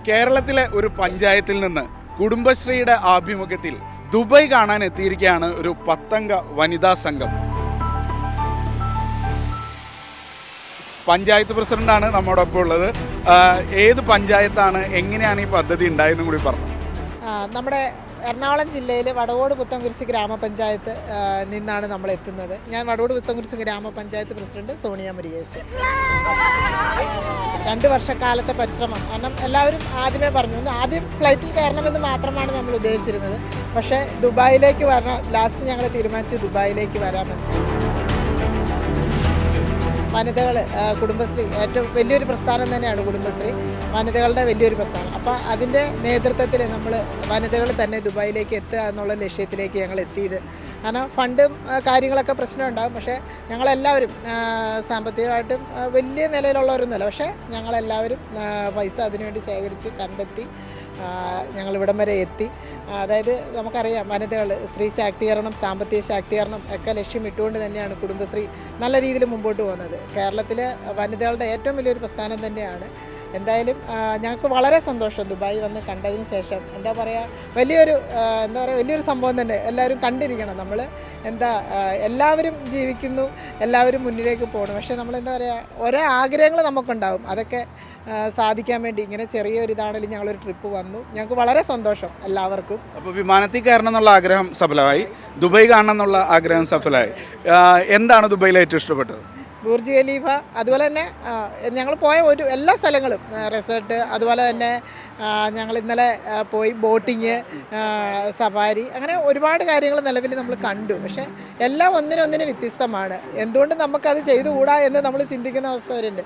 കേരളത്തിലെ ഒരു പഞ്ചായത്തിൽ നിന്ന് കുടുംബശ്രീയുടെ ആഭിമുഖ്യത്തിൽ ദുബായ് കാണാൻ എത്തിയിരിക്കുകയാണ് ഒരു 10-അംഗ വനിതാ സംഘം. പഞ്ചായത്ത് പ്രസിഡന്റാണ് നമ്മോടൊപ്പം ഉള്ളത്. ഏത് പഞ്ചായത്താണ്, എങ്ങനെയാണ് ഈ പദ്ധതി ഉണ്ടായതെന്നും കൂടി പറഞ്ഞു. നമ്മുടെ എറണാകുളം ജില്ലയിൽ വടവോട് പുത്തൻകുരിശ് ഗ്രാമപഞ്ചായത്ത് നിന്നാണ് നമ്മൾ എത്തുന്നത്. ഞാൻ വടവോട് പുത്തൻകുരിശ് ഗ്രാമപഞ്ചായത്ത് പ്രസിഡന്റ് സോണിയ മുരുകേശൻ. 2 വർഷക്കാലത്തെ പരിശ്രമം, കാരണം എല്ലാവരും ആദ്യമേ പറഞ്ഞു ആദ്യം ഫ്ലൈറ്റിൽ കയറണമെന്ന് മാത്രമാണ് നമ്മൾ ഉദ്ദേശിച്ചിരുന്നത്. പക്ഷേ ദുബായിലേക്ക് വരണം, ലാസ്റ്റ് ഞങ്ങൾ തീരുമാനിച്ചു ദുബായിലേക്ക് വരാമെന്ന്. വനിതകൾ, കുടുംബശ്രീ ഏറ്റവും വലിയൊരു പ്രസ്ഥാനം തന്നെയാണ് കുടുംബശ്രീ, വനിതകളുടെ വലിയൊരു പ്രസ്ഥാനം. അപ്പോൾ അതിൻ്റെ നേതൃത്വത്തിൽ നമ്മൾ വനിതകൾ തന്നെ ദുബായിലേക്ക് എത്തുക എന്നുള്ള ലക്ഷ്യത്തിലേക്ക് ഞങ്ങൾ എത്തിയത്. കാരണം ഫണ്ടും കാര്യങ്ങളൊക്കെ പ്രശ്നമുണ്ടാകും, പക്ഷേ ഞങ്ങളെല്ലാവരും സാമ്പത്തികമായിട്ടും വലിയ നിലയിലുള്ളവരൊന്നുമല്ല, പക്ഷേ ഞങ്ങളെല്ലാവരും പൈസ അതിനുവേണ്ടി ശേഖരിച്ച് കണ്ടെത്തി ഞങ്ങളിവിടം വരെ എത്തി. അതായത് നമുക്കറിയാം, വനിതകൾ, സ്ത്രീ ശാക്തീകരണം, സാമ്പത്തിക ശാക്തീകരണം ഒക്കെ ലക്ഷ്യമിട്ടുകൊണ്ട് തന്നെയാണ് കുടുംബശ്രീ നല്ല രീതിയിൽ മുമ്പോട്ട് പോകുന്നത്. കേരളത്തിലെ വനിതകളുടെ ഏറ്റവും വലിയൊരു പ്രസ്ഥാനം തന്നെയാണ്. എന്തായാലും ഞങ്ങൾക്ക് വളരെ സന്തോഷം ദുബായ് വന്ന് കണ്ടതിന് ശേഷം. വലിയൊരു സംഭവം തന്നെ. എല്ലാവരും കണ്ടിരിക്കണം. നമ്മൾ എല്ലാവരും ജീവിക്കുന്നു, എല്ലാവരും മുന്നിലേക്ക് പോകണം. പക്ഷേ ഓരോ ആഗ്രഹങ്ങൾ നമുക്കുണ്ടാവും. അതൊക്കെ സാധിക്കാൻ വേണ്ടി ഇങ്ങനെ ചെറിയൊരിതാണെങ്കിലും ഞങ്ങളൊരു ട്രിപ്പ് വന്നു. ഞങ്ങൾക്ക് വളരെ സന്തോഷം എല്ലാവർക്കും. അപ്പോൾ വിമാനത്തിൽ കയറണം എന്നുള്ള ആഗ്രഹം സഫലമായി, ദുബായ് കാണണം എന്നുള്ള ആഗ്രഹം സഫലമായി. എന്താണ് ദുബായിൽ ഏറ്റവും ഇഷ്ടപ്പെട്ടത്? ബുർജ് ഖലീഫ, അതുപോലെ തന്നെ ഞങ്ങൾ പോയ എല്ലാ സ്ഥലങ്ങളും, റിസോർട്ട്, അതുപോലെ തന്നെ ഞങ്ങൾ ഇന്നലെ പോയി ബോട്ടിങ്, സഫാരി, അങ്ങനെ ഒരുപാട് കാര്യങ്ങൾ നിലവിൽ നമ്മൾ കണ്ടു. പക്ഷേ എല്ലാം ഒന്നിനൊന്നിന് വ്യത്യസ്തമാണ്. എന്തുകൊണ്ട് നമുക്കത് ചെയ്തുകൂടാ എന്ന് നമ്മൾ ചിന്തിക്കുന്ന അവസ്ഥ വരുന്നുണ്ട്.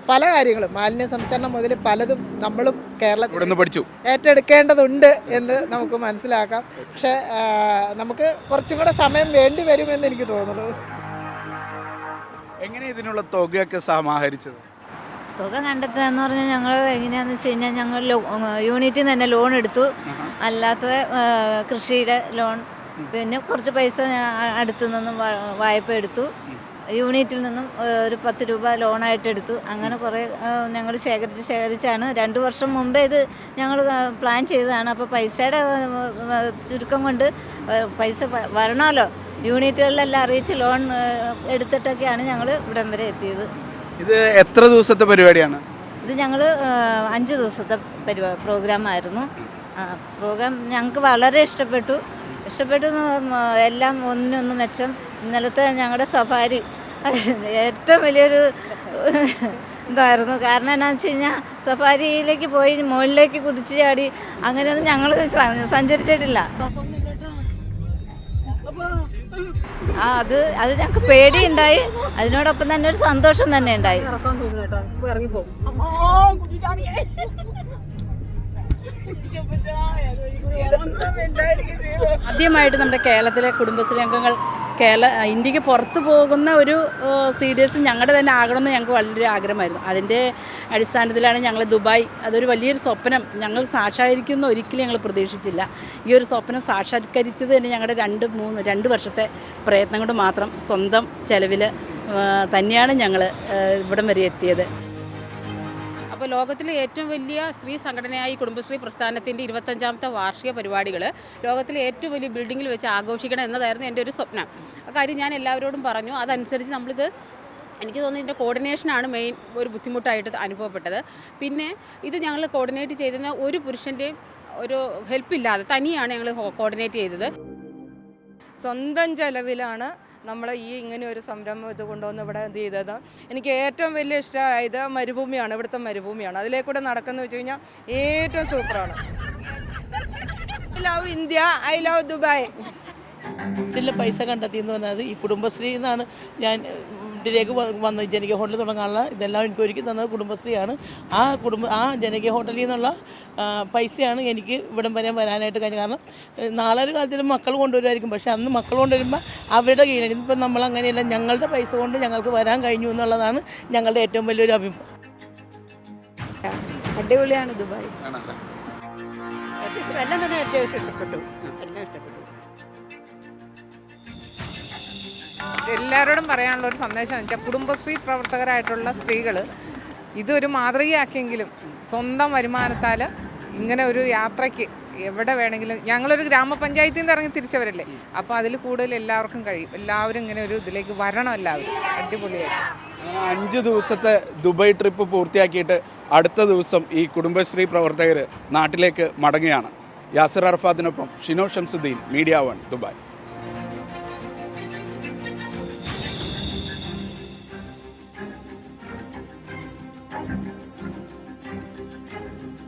പല കാര്യങ്ങളും, മാലിന്യ സംസ്കരണം മുതൽ പലതും നമ്മളും കേരളത്തിൽ പഠിച്ചു ഏറ്റെടുക്കേണ്ടതുണ്ട് എന്ന് നമുക്ക് മനസ്സിലാക്കാം. പക്ഷേ നമുക്ക് കുറച്ചും കൂടെ സമയം വേണ്ടി വരുമെന്ന് എനിക്ക് തോന്നുന്നു. എങ്ങനെ ഇതിനുള്ള തുകയൊക്കെ സമാഹരിച്ചത്? തുക കണ്ടെത്തുക എന്ന് പറഞ്ഞാൽ ഞങ്ങൾ എങ്ങനെയാണെന്ന് വെച്ച് കഴിഞ്ഞാൽ ഞങ്ങൾ യൂണിറ്റിൽ നിന്ന് തന്നെ ലോൺ എടുത്തു. അല്ലാത്ത കൃഷിയുടെ ലോൺ, പിന്നെ കുറച്ച് പൈസ അടുത്തു നിന്നും വായ്പ എടുത്തു. യൂണിറ്റിൽ നിന്നും ഒരു 10 രൂപ ലോണായിട്ട് എടുത്തു. അങ്ങനെ കുറേ ഞങ്ങൾ ശേഖരിച്ചാണ് 2 വർഷം മുമ്പേ ഇത് ഞങ്ങൾ പ്ലാൻ ചെയ്തതാണ്. അപ്പോൾ പൈസയുടെ ചുരുക്കം കൊണ്ട് പൈസ വരണമല്ലോ, യൂണിറ്റുകളിലെല്ലാം അറിയിച്ച് ലോൺ എടുത്തിട്ടൊക്കെയാണ് ഞങ്ങൾ ഇവിടം വരെ എത്തിയത്. ഇത് എത്ര ദിവസത്തെ പരിപാടിയാണ്? ഇത് ഞങ്ങൾ 5 ദിവസത്തെ പ്രോഗ്രാമായിരുന്നു. പ്രോഗ്രാം ഞങ്ങൾക്ക് വളരെ ഇഷ്ടപ്പെട്ടു. എല്ലാം ഒന്നിനൊന്ന് മെച്ചം. ഇന്നലത്തെ ഞങ്ങളുടെ സഫാരി ഏറ്റവും വലിയൊരു ഇതായിരുന്നു. കാരണം എന്താണെന്ന് വെച്ച് കഴിഞ്ഞാൽ സഫാരിയിലേക്ക് പോയി മുകളിലേക്ക് കുതിച്ച് ചാടി അങ്ങനെയൊന്നും ഞങ്ങൾ സഞ്ചരിച്ചിട്ടില്ല. അത് ഞങ്ങൾക്ക് പേടിയുണ്ടായി, അതിനോടൊപ്പം തന്നെ ഒരു സന്തോഷം തന്നെ ഉണ്ടായി. ആദ്യമായിട്ട് നമ്മുടെ കേരളത്തിലെ കുടുംബശ്രീ അംഗങ്ങൾ ഇന്ത്യക്ക് പുറത്തു പോകുന്ന ഒരു CDS ഞങ്ങളുടെ തന്നെ ആകണമെന്ന് ഞങ്ങൾക്ക് വളരെ ആഗ്രഹമായിരുന്നു. അതിൻ്റെ അടിസ്ഥാനത്തിലാണ് ഞങ്ങൾ ദുബായ്, അതൊരു വലിയൊരു സ്വപ്നം ഞങ്ങൾ സാക്ഷാത്കരിക്കുന്ന ഒരിക്കലും ഞങ്ങൾ പ്രതീക്ഷിച്ചില്ല. ഈ ഒരു സ്വപ്നം സാക്ഷാത്കരിച്ചത് തന്നെ ഞങ്ങളുടെ 2 വർഷത്തെ പ്രയത്നം കൊണ്ട് മാത്രം, സ്വന്തം ചെലവിൽ തന്നെയാണ് ഞങ്ങൾ ഇവിടം വരെ എത്തിയത്. അപ്പോൾ ലോകത്തിലെ ഏറ്റവും വലിയ സ്ത്രീ സംഘടനയായ ഈ കുടുംബശ്രീ പ്രസ്ഥാനത്തിൻ്റെ 25ാമത്തെ വാർഷിക പരിപാടികൾ ലോകത്തിലെ ഏറ്റവും വലിയ ബിൽഡിങ്ങിൽ വെച്ച് ആഘോഷിക്കണം എന്നതായിരുന്നു എൻ്റെ ഒരു സ്വപ്നം. ആ കാര്യം ഞാൻ എല്ലാവരോടും പറഞ്ഞു. അതനുസരിച്ച് എനിക്ക് തോന്നുന്നു ഇതിൻ്റെ കോർഡിനേഷനാണ് മെയിൻ ഒരു ബുദ്ധിമുട്ടായിട്ട് അനുഭവപ്പെട്ടത്. പിന്നെ ഇത് ഞങ്ങൾ കോർഡിനേറ്റ് ചെയ്തതിന് ഒരു പുരുഷൻ്റെയും ഒരു ഹെൽപ്പില്ലാതെ തനിയാണ് ഞങ്ങൾ കോർഡിനേറ്റ് ചെയ്തത്. സ്വന്തം ചെലവിലാണ് നമ്മൾ ഇങ്ങനെ ഒരു സംരംഭം ഇത് കൊണ്ടുവന്ന് ഇവിടെ ചെയ്തത്. എനിക്ക് ഏറ്റവും വലിയ ഇഷ്ടമായത് മരുഭൂമിയാണ്, ഇവിടുത്തെ മരുഭൂമിയാണ്. അതിലേക്കൂടെ നടക്കുന്നത് വെച്ച് കഴിഞ്ഞാൽ ഏറ്റവും സൂപ്പറാണ്. I love India, I love Dubai. ഇതിൽ പൈസ കണ്ടെത്തിയെന്ന് പറഞ്ഞത് ഈ കുടുംബശ്രീ എന്നാണ്. ഞാൻ ഇതിലേക്ക് വന്ന് ജനകീയ ഹോട്ടൽ തുടങ്ങാനുള്ള ഇതെല്ലാം എനിക്ക് ഒരുക്കി തന്നത് കുടുംബശ്രീയാണ്. ആ ജനകീയ ഹോട്ടലിൽ നിന്നുള്ള പൈസയാണ് എനിക്ക് ഇവിടം വരെ വരാനായിട്ട് കഴിഞ്ഞത്. കാരണം നാളെ ഒരു കാലത്തിൽ മക്കൾ കൊണ്ടുവരുമായിരിക്കും, പക്ഷേ അന്ന് മക്കൾ കൊണ്ടുവരുമ്പോൾ അവരുടെ കീഴിൽ, ഇപ്പം നമ്മളങ്ങനെയല്ല, ഞങ്ങളുടെ പൈസ കൊണ്ട് ഞങ്ങൾക്ക് വരാൻ കഴിഞ്ഞു എന്നുള്ളതാണ് ഞങ്ങളുടെ ഏറ്റവും വലിയൊരു അഭിപ്രായം. അടിപൊളിയാണ് ദുബായ്. എല്ലാം തന്നെ ഏറ്റവും ഇഷ്ടപ്പെട്ടു. എല്ലാവരോടും പറയാനുള്ള ഒരു സന്ദേശം എന്ന് വെച്ചാൽ കുടുംബശ്രീ പ്രവർത്തകരായിട്ടുള്ള സ്ത്രീകൾ ഇതൊരു മാതൃകയാക്കിയെങ്കിലും സ്വന്തം വരുമാനത്താൽ ഇങ്ങനെ ഒരു യാത്രയ്ക്ക് എവിടെ വേണമെങ്കിലും ഞങ്ങളൊരു ഗ്രാമപഞ്ചായത്തിൽ നിന്ന് ഇറങ്ങി തിരിച്ചവരല്ലേ, അപ്പോൾ അതിൽ കൂടുതൽ എല്ലാവർക്കും കഴിയും. എല്ലാവരും ഇങ്ങനെ ഒരു ഇതിലേക്ക് വരണം, എല്ലാവരും അടിപൊളിയായിട്ട്. 5 ദിവസത്തെ ദുബായ് ട്രിപ്പ് പൂർത്തിയാക്കിയിട്ട് അടുത്ത ദിവസം ഈ കുടുംബശ്രീ പ്രവർത്തകർ നാട്ടിലേക്ക് മടങ്ങുകയാണ്. യാസിർ അറഫാത്തിനൊപ്പം ഷിനോ ഷംസുദ്ദീൻ, മീഡിയ 1 ദുബായ്.